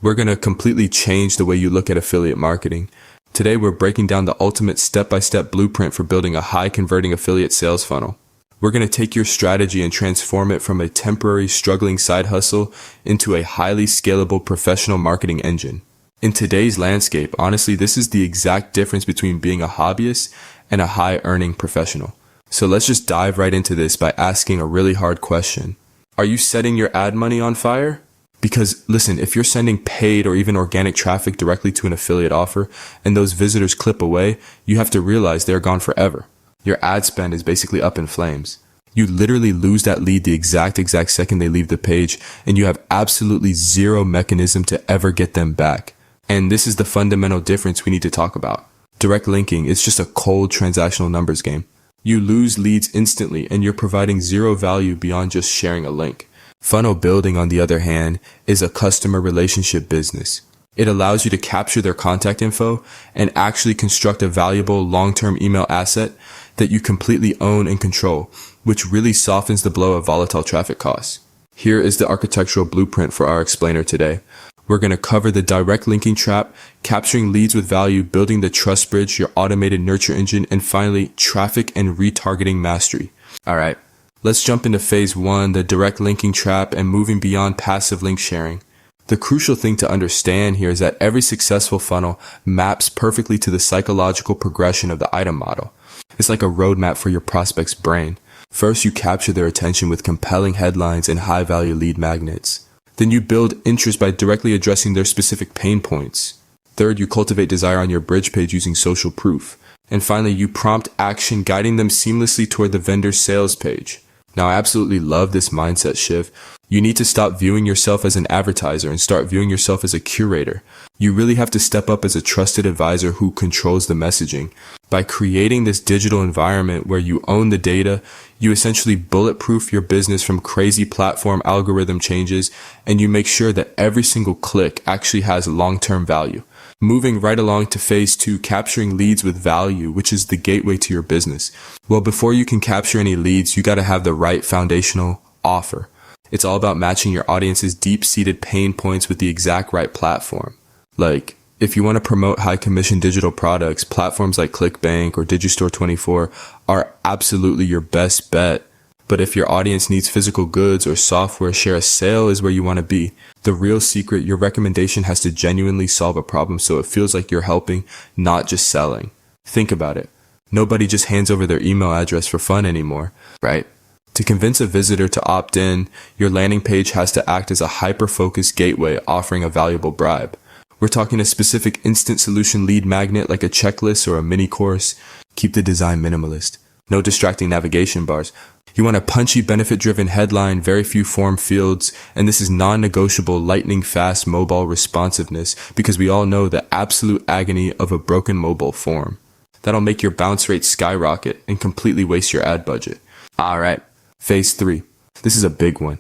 We're going to completely change the way you look at affiliate marketing. Today, we're breaking down the ultimate step-by-step blueprint for building a high-converting affiliate sales funnel. We're going to take your strategy and transform it from a temporary, struggling side hustle into a highly scalable professional marketing engine. In today's landscape, honestly, this is the exact difference between being a hobbyist and a high-earning professional. So let's just dive right into this by asking a really hard question. Are you setting your ad money on fire? Because listen, if you're sending paid or even organic traffic directly to an affiliate offer and those visitors clip away, you have to realize they're gone forever. Your ad spend is basically up in flames. You literally lose that lead the exact second they leave the page, and you have absolutely zero mechanism to ever get them back. And this is the fundamental difference we need to talk about. Direct linking is just a cold transactional numbers game. You lose leads instantly, and you're providing zero value beyond just sharing a link. Funnel building, on the other hand, is a customer relationship business. It allows you to capture their contact info and actually construct a valuable long-term email asset that you completely own and control, which really softens the blow of volatile traffic costs. Here is the architectural blueprint for our explainer today. We're going to cover the direct linking trap, capturing leads with value, building the trust bridge, your automated nurture engine, and finally, traffic and retargeting mastery. All right, let's jump into phase 1, the direct linking trap, and moving beyond passive link sharing. The crucial thing to understand here is that every successful funnel maps perfectly to the psychological progression of the AIDA model. It's like a roadmap for your prospect's brain. First, you capture their attention with compelling headlines and high-value lead magnets. Then you build interest by directly addressing their specific pain points. Third, you cultivate desire on your bridge page using social proof. And finally, you prompt action, guiding them seamlessly toward the vendor's sales page. Now, I absolutely love this mindset shift. You need to stop viewing yourself as an advertiser and start viewing yourself as a curator. You really have to step up as a trusted advisor who controls the messaging. By creating this digital environment where you own the data, you essentially bulletproof your business from crazy platform algorithm changes, and you make sure that every single click actually has long-term value. Moving right along to phase 2, capturing leads with value, which is the gateway to your business. Well, before you can capture any leads, you got to have the right foundational offer. It's all about matching your audience's deep-seated pain points with the exact right platform. Like, if you want to promote high-commission digital products, platforms like ClickBank or Digistore24 are absolutely your best bet. But if your audience needs physical goods or software, share a sale is where you want to be. The real secret, your recommendation has to genuinely solve a problem so it feels like you're helping, not just selling. Think about it. Nobody just hands over their email address for fun anymore, right? To convince a visitor to opt in, your landing page has to act as a hyper-focused gateway offering a valuable bribe. We're talking a specific instant solution lead magnet like a checklist or a mini course. Keep the design minimalist. No distracting navigation bars. You want a punchy, benefit-driven headline, very few form fields, and this is non-negotiable lightning-fast mobile responsiveness because we all know the absolute agony of a broken mobile form. That'll make your bounce rate skyrocket and completely waste your ad budget. All right, phase 3. This is a big one.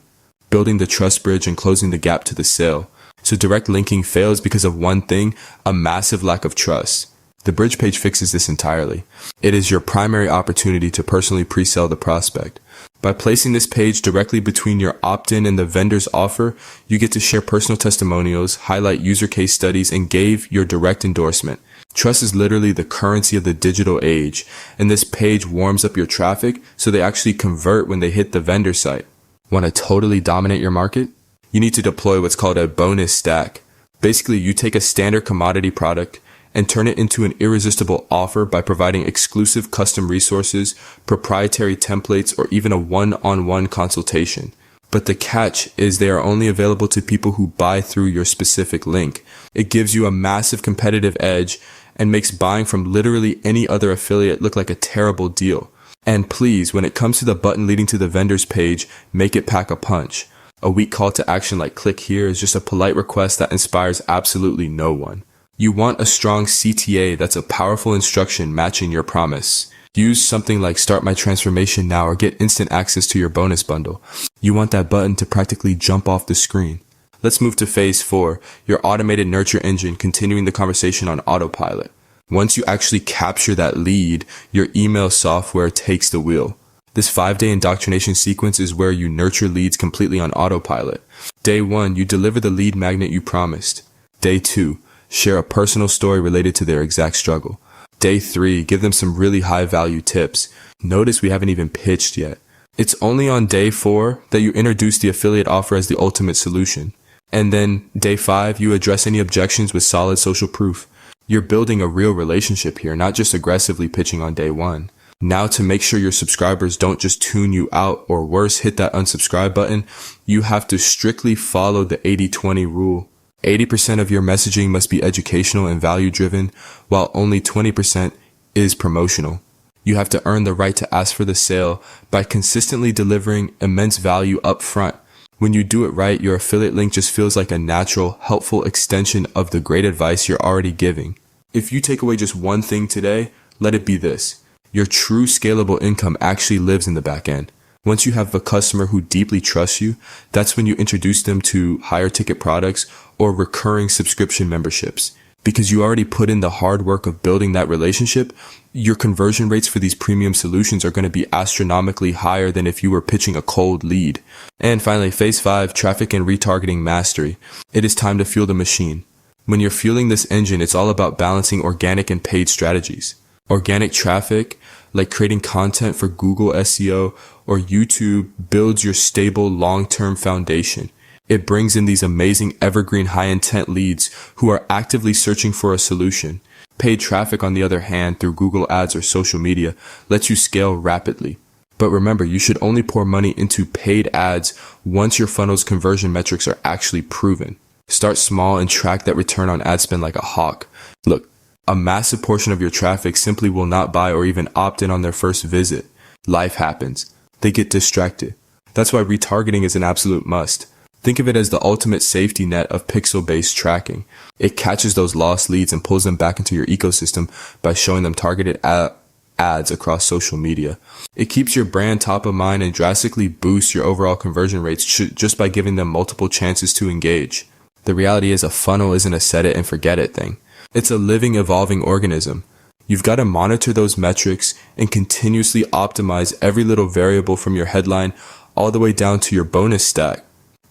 Building the trust bridge and closing the gap to the sale. So direct linking fails because of one thing, a massive lack of trust. The bridge page fixes this entirely. It is your primary opportunity to personally pre-sell the prospect. By placing this page directly between your opt-in and the vendor's offer, you get to share personal testimonials, highlight user case studies, and give your direct endorsement. Trust is literally the currency of the digital age, and this page warms up your traffic so they actually convert when they hit the vendor site. Want to totally dominate your market? You need to deploy what's called a bonus stack. Basically, you take a standard commodity product and turn it into an irresistible offer by providing exclusive custom resources, proprietary templates, or even a one-on-one consultation. But the catch is they are only available to people who buy through your specific link. It gives you a massive competitive edge and makes buying from literally any other affiliate look like a terrible deal. And please, when it comes to the button leading to the vendor's page, make it pack a punch. A weak call to action like click here is just a polite request that inspires absolutely no one. You want a strong CTA that's a powerful instruction matching your promise. Use something like start my transformation now or get instant access to your bonus bundle. You want that button to practically jump off the screen. Let's move to phase 4, your automated nurture engine, continuing the conversation on autopilot. Once you actually capture that lead, your email software takes the wheel. This 5-day indoctrination sequence is where you nurture leads completely on autopilot. Day 1, you deliver the lead magnet you promised. Day 2, share a personal story related to their exact struggle. Day 3, give them some really high value tips. Notice we haven't even pitched yet. It's only on day 4 that you introduce the affiliate offer as the ultimate solution. And then day 5, you address any objections with solid social proof. You're building a real relationship here, not just aggressively pitching on day 1. Now, to make sure your subscribers don't just tune you out or worse, hit that unsubscribe button, you have to strictly follow the 80-20 rule. 80% of your messaging must be educational and value driven, while only 20% is promotional. You have to earn the right to ask for the sale by consistently delivering immense value up front. When you do it right, your affiliate link just feels like a natural, helpful extension of the great advice you're already giving. If you take away just one thing today, let it be this. Your true scalable income actually lives in the back end. Once you have a customer who deeply trusts you, that's when you introduce them to higher ticket products or recurring subscription memberships. Because you already put in the hard work of building that relationship, your conversion rates for these premium solutions are going to be astronomically higher than if you were pitching a cold lead. And finally, phase 5, traffic and retargeting mastery. It is time to fuel the machine. When you're fueling this engine, it's all about balancing organic and paid strategies. Organic traffic, like creating content for Google SEO or YouTube, builds your stable long-term foundation. It brings in these amazing evergreen high-intent leads who are actively searching for a solution. Paid traffic, on the other hand, through Google Ads or social media, lets you scale rapidly. But remember, you should only pour money into paid ads once your funnel's conversion metrics are actually proven. Start small and track that return on ad spend like a hawk. Look, a massive portion of your traffic simply will not buy or even opt in on their first visit. Life happens. They get distracted. That's why retargeting is an absolute must. Think of it as the ultimate safety net of pixel-based tracking. It catches those lost leads and pulls them back into your ecosystem by showing them targeted ads across social media. It keeps your brand top of mind and drastically boosts your overall conversion rates just by giving them multiple chances to engage. The reality is a funnel isn't a set it and forget it thing. It's a living, evolving organism. You've got to monitor those metrics and continuously optimize every little variable from your headline all the way down to your bonus stack.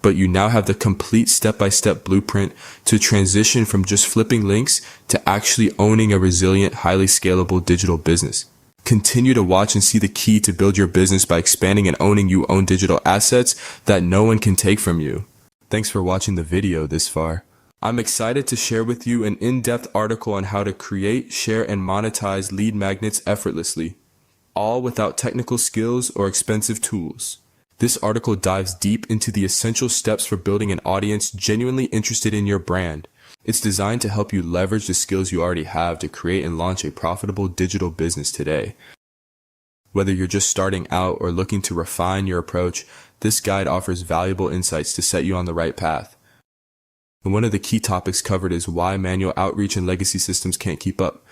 But you now have the complete step-by-step blueprint to transition from just flipping links to actually owning a resilient, highly scalable digital business. Continue to watch and see the key to build your business by expanding and owning your own digital assets that no one can take from you. Thanks for watching the video this far. I'm excited to share with you an in-depth article on how to create, share, and monetize lead magnets effortlessly, all without technical skills or expensive tools. This article dives deep into the essential steps for building an audience genuinely interested in your brand. It's designed to help you leverage the skills you already have to create and launch a profitable digital business today. Whether you're just starting out or looking to refine your approach, this guide offers valuable insights to set you on the right path. And one of the key topics covered is why manual outreach and legacy systems can't keep up.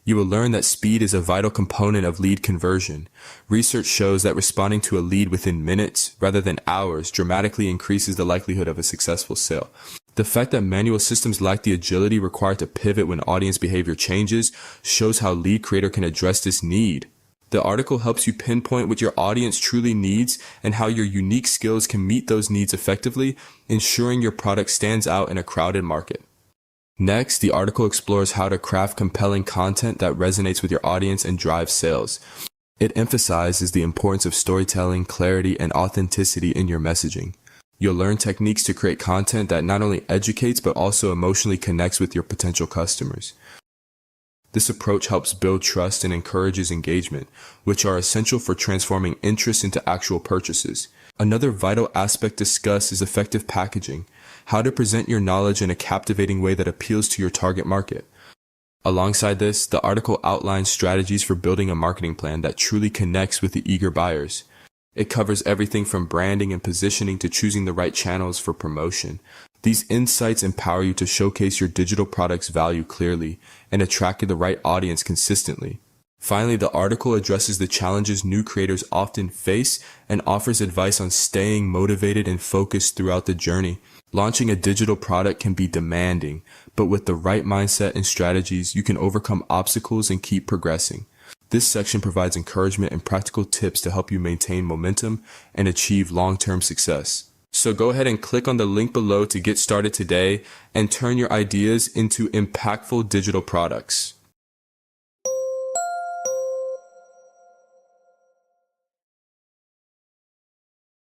You will learn that speed is a vital component of lead conversion. Research shows that responding to a lead within minutes rather than hours dramatically increases the likelihood of a successful sale. The fact that manual systems lack the agility required to pivot when audience behavior changes shows how Lead Creator can address this need. The article helps you pinpoint what your audience truly needs and how your unique skills can meet those needs effectively, ensuring your product stands out in a crowded market. Next, the article explores how to craft compelling content that resonates with your audience and drives sales. It emphasizes the importance of storytelling, clarity, and authenticity in your messaging. You'll learn techniques to create content that not only educates but also emotionally connects with your potential customers. This approach helps build trust and encourages engagement, which are essential for transforming interest into actual purchases. Another vital aspect discussed is effective packaging, how to present your knowledge in a captivating way that appeals to your target market. Alongside this, the article outlines strategies for building a marketing plan that truly connects with the eager buyers. It covers everything from branding and positioning to choosing the right channels for promotion. These insights empower you to showcase your digital product's value clearly and attract the right audience consistently. Finally, the article addresses the challenges new creators often face and offers advice on staying motivated and focused throughout the journey. Launching a digital product can be demanding, but with the right mindset and strategies, you can overcome obstacles and keep progressing. This section provides encouragement and practical tips to help you maintain momentum and achieve long-term success. So go ahead and click on the link below to get started today and turn your ideas into impactful digital products.